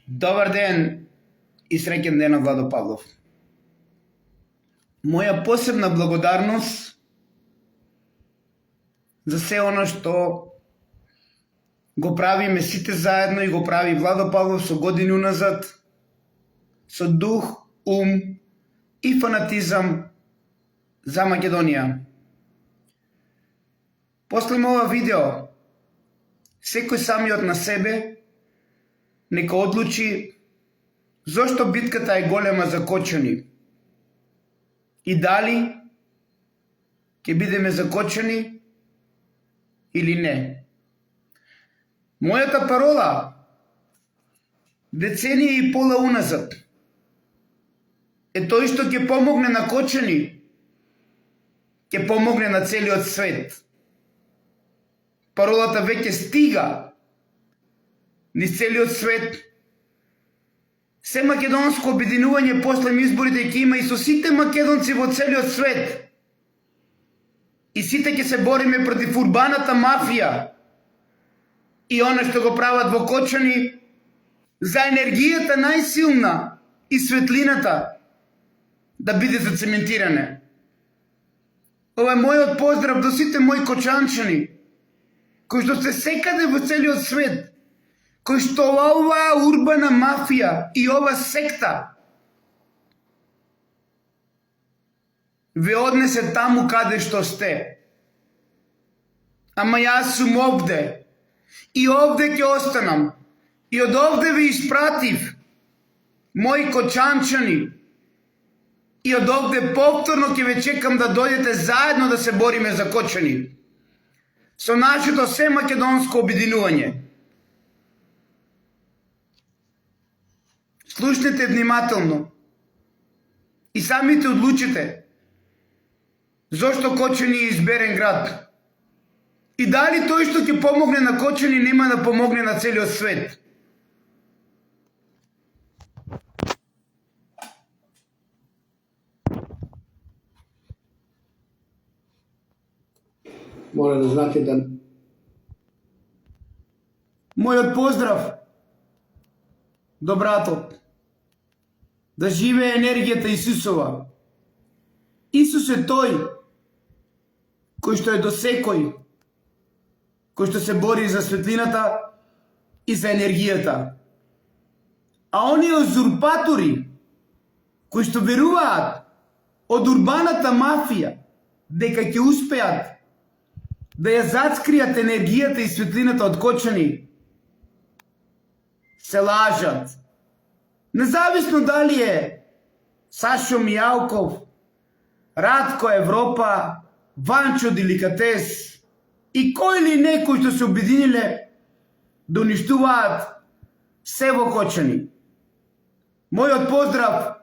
Добар ден и среќен ден на Владо Павлов. Моја посебна благодарност за се оно што го правиме сите заедно и го прави Владо Павлов со години уназад, со дух, ум и фанатизам за Македонија. После ова видео, секој самиот на себе нека одлучи зошто битката е голема за Кочани и дали ќе бидеме закочани или не. Мојата парола деценија и пола уназад е тој што ќе помогне на Кочани, ќе помогне на целиот свет. Паролата веќе стига низ целиот свет. Се македонско обединување после изборите ќе има и со сите македонци во целиот свет. И сите ќе се бориме против урбаната мафија и она што го прават во Кочани за енергијата најсилна и светлината да биде зацементиране. Ова е мојот поздрав до сите мои кочанчани, кои што се секаде во целиот свет, кои што оваа урбана мафија и ова секта ве однесе таму каде што сте. Ама јас сум овде и овде ќе останам и од овде ве испратив, мои кочанчани, и од овде повторно ќе ве чекам да дојдете заедно да се бориме за Кочани со нашето се македонско обединување. Слушнете внимателно и самите одлучите зошто Кочани е изберен град и дали тој што ќе помогне на Кочани нема да помогне на целиот свет. Мора да знате да... Мојот поздрав до братот. Да живее енергијата Исусова. Исус е тој кој што е до секој, кој што се бори за светлината и за енергијата. А оние узурпатори кои што веруваат од урбаната мафија дека ќе успеат да ја зацкријат енергијата и светлината од Кочани, се лажат. Независно дали е Сашо Мијалков, Радко Европа, Ванчо Деликатес и кој ли некој што се обединиле да уништуваат се во Кочани. Мојот поздрав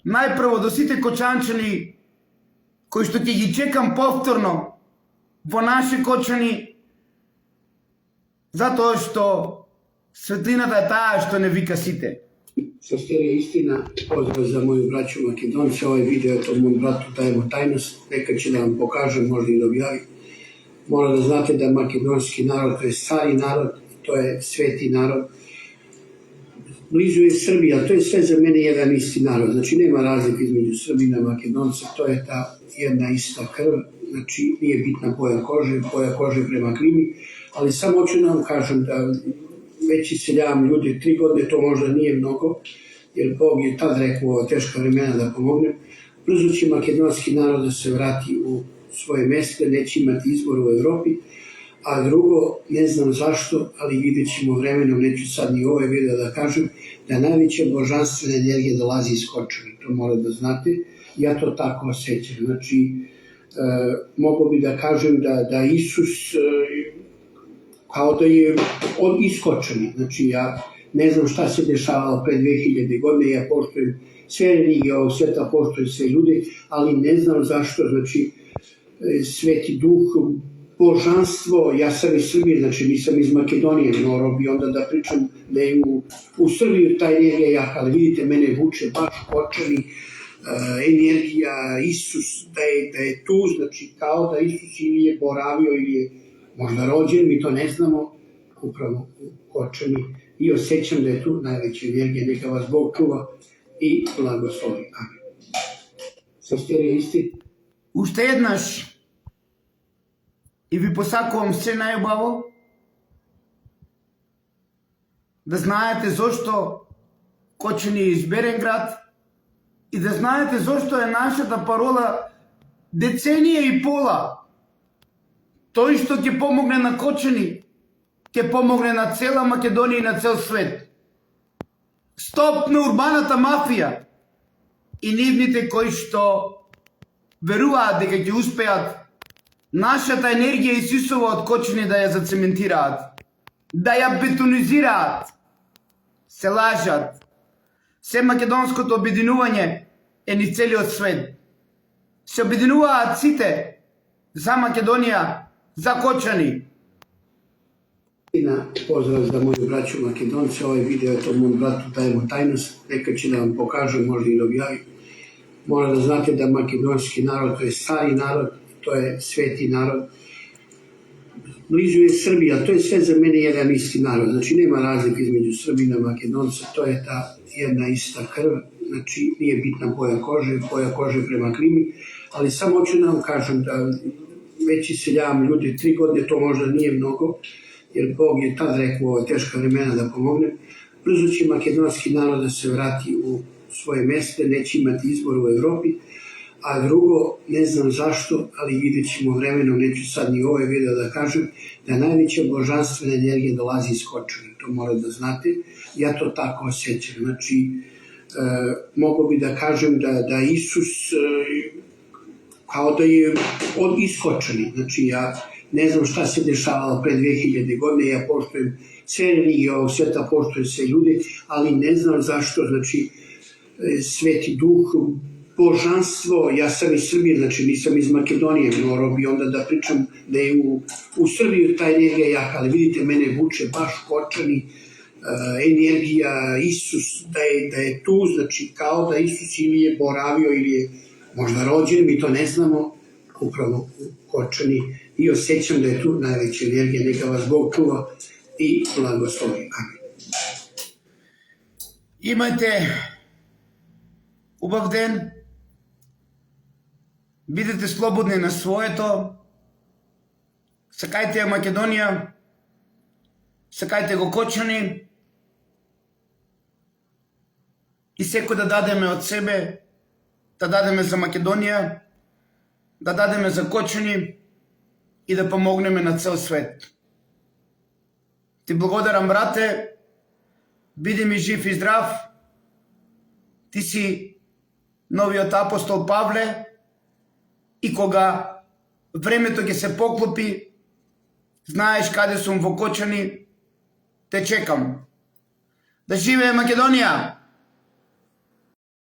најпрво до сите кочанчани кои што ќе ги чекам повторно во наши Кочани, затоа што светлината е таа што не вика сите. Со стерија истина, поздрав за моју браќу македонци, овој видео од мој брат тај во тајност, нека ќе да вам покажам, може и да објави. Мора да знате да македонски народ, тој е цари народ, тој е свети народ. Близу е Србија, тој е све за мене еден исти народ, значи нема разлика измеѓу Србина и македонци, тоа е та една иста крв, значи nije bitna boja kože prema klimi, ali samo hoću da vam kažem da već iseljavam ljude 3 godine, to možda nije mnogo, jer Bog je tad rekao u ova teška vremena da pomogne. Brzo će makedonski narod da se vrati u svoje meste, neće imati izbor u Evropi, a drugo, ne znam zašto, ali vidjet ćemo vremenom, neću sad ni ovaj video da kažem, da najveća božanstvena energija dolazi iz Kočani, to mora da znate, ja to tako osjećam, znači mogu bi da kažem da Isus kao da je on iskočeni. Znači ja ne znam šta se dešavalo pre 2000 godine, ja poštujem sve religije ovog sveta, poštujem sve ljude, ali ne znam zašto, znači Sveti Duh, božanstvo, ja sam iz Srbije, znači nisam iz Makedonije, morao bi onda da pričam da je u Srbiji taj energija jaka, ali vidite, mene vuče baš Kočani, energija, Isus, da je tu, znači kao da Isus ili je boravio ili je možda rođen, mi to ne znamo, upravo u Kočani i osjećam da je tu najveća energija. Neka vas Bog čuva i blagoslovi. Amin. Сестри, исти? Уште еднаш и ви посакувам се најубаво да знаете зошто Кочани е изберен град и да знаете зошто е нашата парола деценија и пола. Тој што ќе помогне на Кочани, ќе помогне на цела Македонија и на цел свет. Стоп на урбаната мафија и нивните кои што веруваат дека ќе успеат нашата енергија Исусова од Кочани да ја зацементираат, да ја бетонизираат, се лажат. Се македонското обединување е низ целиот свет. Се обединуваат сите за Македонија, за Кочани. Поздрав за моји браќу македонци. Овој видео е од мој брат Тајмо Тајнос. Нека ќе да вам покажам, може и да објави. Мора да знате да македонски народ, тој е стари народ, тој е свети народ. Близу е Србија, тој е све за мене еден исти народ. Значи нема разлика измеѓу Србина и македонца, тој е та една иста крв. Значи nije bitna boja kože prema klimi, ali samo hoću da vam kažem da već iseljavam ljude 3 godine, to možda nije mnogo, jer Bog je tad rekao u ova teška vremena da pomogne. Brzo će makedonski narod da se vrati u svoje meste, neće imati izbor u Evropi, a drugo, ne znam zašto, ali vidjet ćemo vremenom, neću sad ni ovaj video da kažem, da najveća božanstvena energija dolazi iz Kočani, to morate da znate, ja to tako osjećam. Znači, mogu bi da kažem da Isus kao da je iskočeni. Znači ja ne znam šta se dešavalo pre 2000 godine, ja poštujem sve religije ovog sveta, poštujem sve ljude, ali ne znam zašto, znači Sveti Duh, božanstvo, ja sam iz Srbije, znači nisam iz Makedonije, morao bi onda da pričam da je u Srbiji ta energija jaka, ali vidite, mene vuče baš Kočani, energija, Isus, da je tu, znači kao da Isus ili je boravio ili je možda rođen, mi to ne znamo, upravo u Kočani i osjećam da je tu najveća energija, neka vas Bog čuva i blagoslovi. Amin. Имајте убав ден, бидете слободни на своето, сакајте ја Македонија, сакајте го Кочани и секој да дадеме од себе, да дадеме за Македонија, да дадеме за Кочани и да помогнеме на цел свет. Ти благодарам, брате, биди ми жив и здрав, ти си новиот апостол Павле и кога времето ќе се поклопи, знаеш каде сум во Кочани, те чекам. Да живее Македонија!